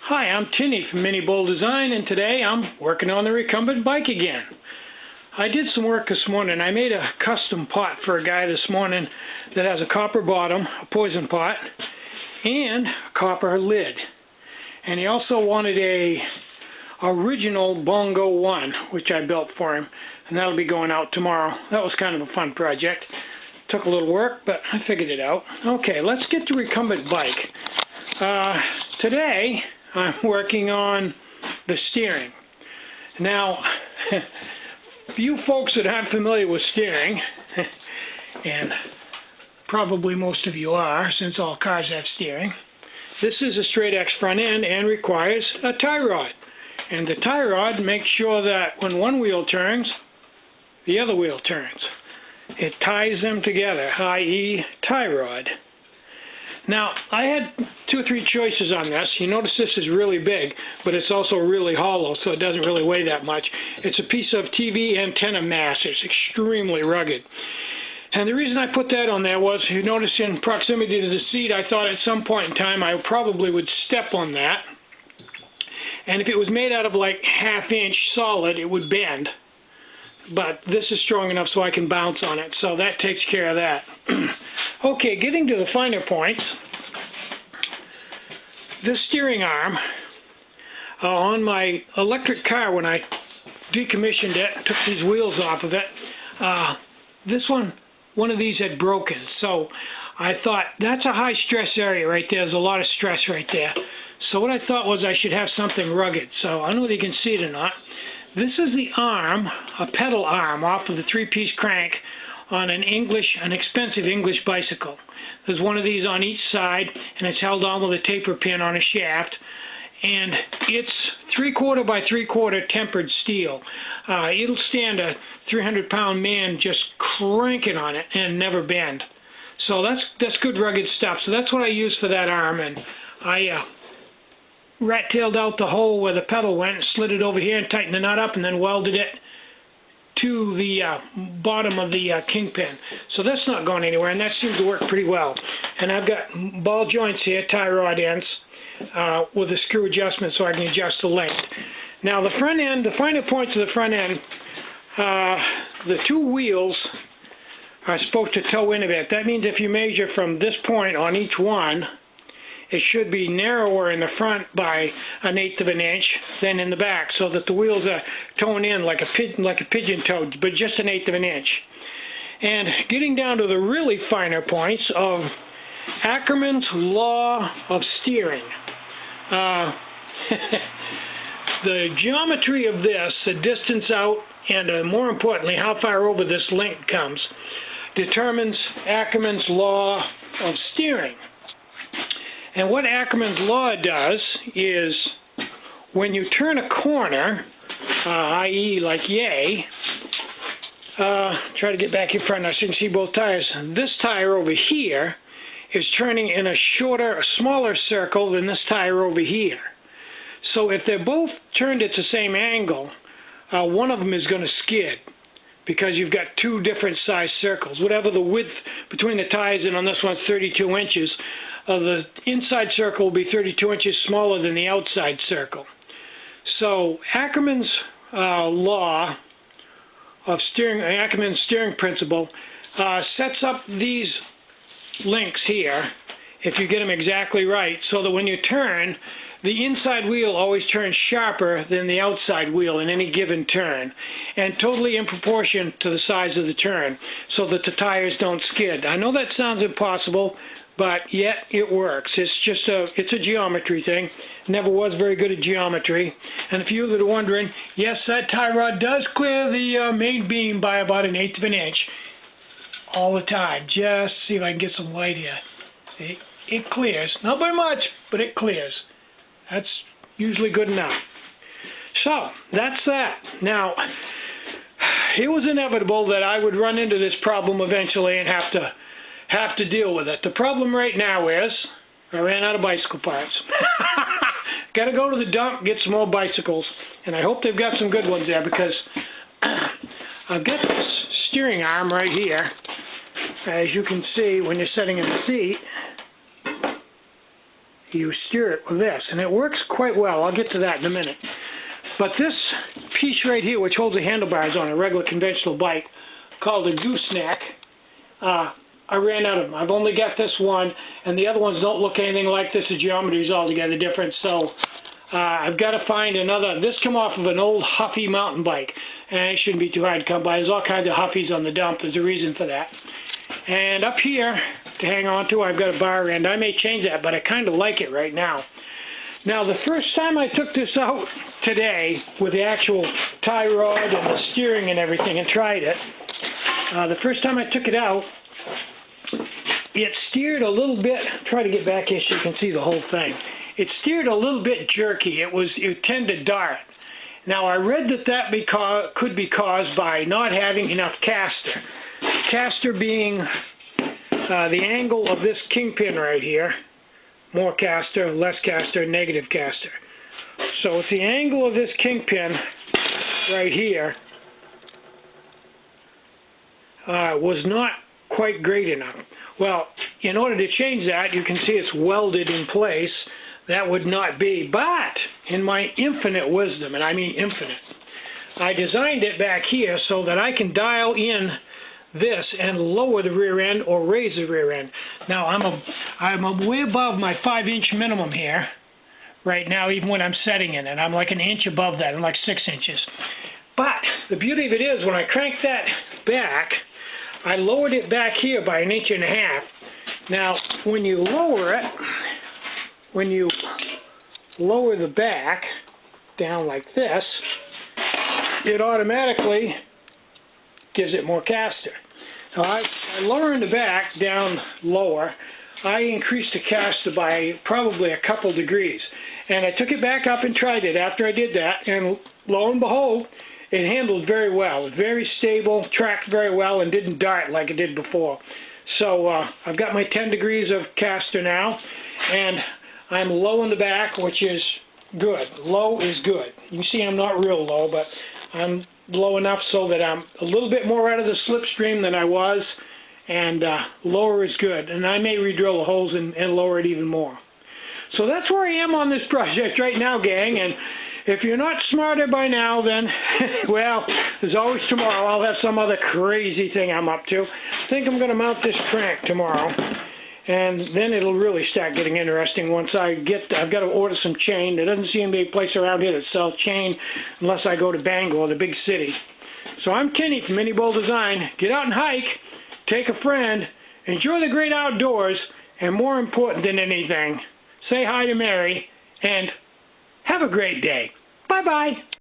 Hi, I'm Tinny from Mini Bull Design, and today I'm working on the recumbent bike again. I did some work this morning. I made a custom pot for a guy this morning that has a copper bottom, a poison pot, and a copper lid. And he also wanted a original Bongo 1, which I built for him, and that'll be going out tomorrow. That was kind of a fun project. Took a little work, but I figured it out. Okay, let's get to recumbent bike. Today I'm working on the steering. Now, you folks that aren't familiar with steering, and probably most of you are since all cars have steering, this is a straight X front end and requires a tie rod. And the tie rod makes sure that when one wheel turns, the other wheel turns. It ties them together, i.e. tie rod. Now, I had 2 or 3 choices on this. You notice this is really big, but it's also really hollow, so it doesn't really weigh that much. It's a piece of TV antenna mass. It's extremely rugged. And the reason I put that on there was, you notice in proximity to the seat, I thought at some point in time I probably would step on that. And if it was made out of like 1/2 inch solid, it would bend. But this is strong enough so I can bounce on it, so that takes care of that. Okay, getting to the finer points, this steering arm on my electric car, when I decommissioned it, took these wheels off of it, one of these had broken. So I thought, that's a high stress area right there. There's a lot of stress right there. So what I thought was I should have something rugged. So I don't know whether you can see it or not. This is the arm, a pedal arm off of the 3-piece crank on an expensive English bicycle. There's one of these on each side, and it's held on with a taper pin on a shaft, and it's 3/4 by 3/4 tempered steel. It'll stand a 300-pound man just cranking on it and never bend. So that's good rugged stuff. So that's what I used for that arm, and I rat-tailed out the hole where the pedal went, slid it over here and tightened the nut up, and then welded it to the bottom of the kingpin. So that's not going anywhere, and that seems to work pretty well. And I've got ball joints here, tie rod ends, with a screw adjustment so I can adjust the length. Now the front end, the finer points of the front end, the 2 wheels are supposed to toe in a bit. That means if you measure from this point on each one, it should be narrower in the front by 1/8 of an inch than in the back, so that the wheels are toeing in like a pigeon toe, but just 1/8 of an inch. And getting down to the really finer points of Ackerman's law of steering. The geometry of this, the distance out, and more importantly, how far over this link comes, determines Ackerman's law of steering. And what Ackerman's law does is, when you turn a corner, i.e. like yay, try to get back in front so you can see both tires. This tire over here is turning in a smaller circle than this tire over here. So if they're both turned at the same angle, one of them is going to skid, because you've got 2 different size circles. Whatever the width between the tires, and on this one's 32 inches, the inside circle will be 32 inches smaller than the outside circle. So Ackerman's law of steering, Ackerman's steering principle, sets up these links here, if you get them exactly right, so that when you turn, the inside wheel always turns sharper than the outside wheel in any given turn, and totally in proportion to the size of the turn, so that the tires don't skid. I know that sounds impossible, but yet it works. It's a geometry thing. Never was very good at geometry. And if you that are wondering, yes, that tie rod does clear the main beam by about 1/8 of an inch all the time. Just see if I can get some light here. See, it clears. Not by much, but it clears. That's usually good enough. So that's that. Now, it was inevitable that I would run into this problem eventually and have to deal with it. The problem right now is I ran out of bicycle parts. Got to go to the dump, get some more bicycles, and I hope they've got some good ones there, because I've got this steering arm right here. As you can see when you're sitting in the seat, you steer it with this, and it works quite well. I'll get to that in a minute. But this piece right here, which holds the handlebars on a regular conventional bike, called a gooseneck, I ran out of them. I've only got this one, and the other ones don't look anything like this. The geometry is altogether different, so I've got to find another. This came off of an old Huffy mountain bike, and it shouldn't be too hard to come by. There's all kinds of Huffies on the dump. There's a reason for that. And up here, to hang on to, I've got a bar end. I may change that, but I kind of like it right now. Now, the first time I took this out today with the actual tie rod and the steering and everything and tried it, the first time I took it out, it steered a little bit. Try to get back here so you can see the whole thing. It steered a little bit jerky. It tended to dart. Now, I read that could be caused by not having enough caster. Caster being the angle of this kingpin right here. More caster, less caster, negative caster. So it's the angle of this kingpin right here was not quite great enough. Well, in order to change that, you can see it's welded in place. That would not be. But in my infinite wisdom, and I mean infinite, I designed it back here so that I can dial in this and lower the rear end or raise the rear end. Now I'm way above my 5-inch minimum here right now, even when I'm setting in it. I'm like an inch above that. I'm like 6 inches. But the beauty of it is when I crank that back, I lowered it back here by 1.5 inches. Now when you lower the back down like this, it automatically gives it more caster. Now I lowering the back down lower, I increased the caster by probably a couple degrees. And I took it back up and tried it after I did that, and lo and behold, it handled very well. Very stable, tracked very well, and didn't dart like it did before. So I've got my 10 degrees of caster now, and I'm low in the back, which is good. Low is good. You can see I'm not real low, but I'm low enough so that I'm a little bit more out of the slipstream than I was, and lower is good. And I may re-drill the holes and lower it even more. So that's where I am on this project right now, gang. And if you're not smarter by now, then, well, there's always tomorrow. I'll have some other crazy thing I'm up to. I think I'm going to mount this crank tomorrow. And then it'll really start getting interesting once I've got to order some chain. There doesn't seem to be a place around here that sells chain unless I go to Bangor, the big city. So I'm Kenny from Mini Bull Design. Get out and hike, take a friend, enjoy the great outdoors, and more important than anything, say hi to Mary, and have a great day. Bye-bye.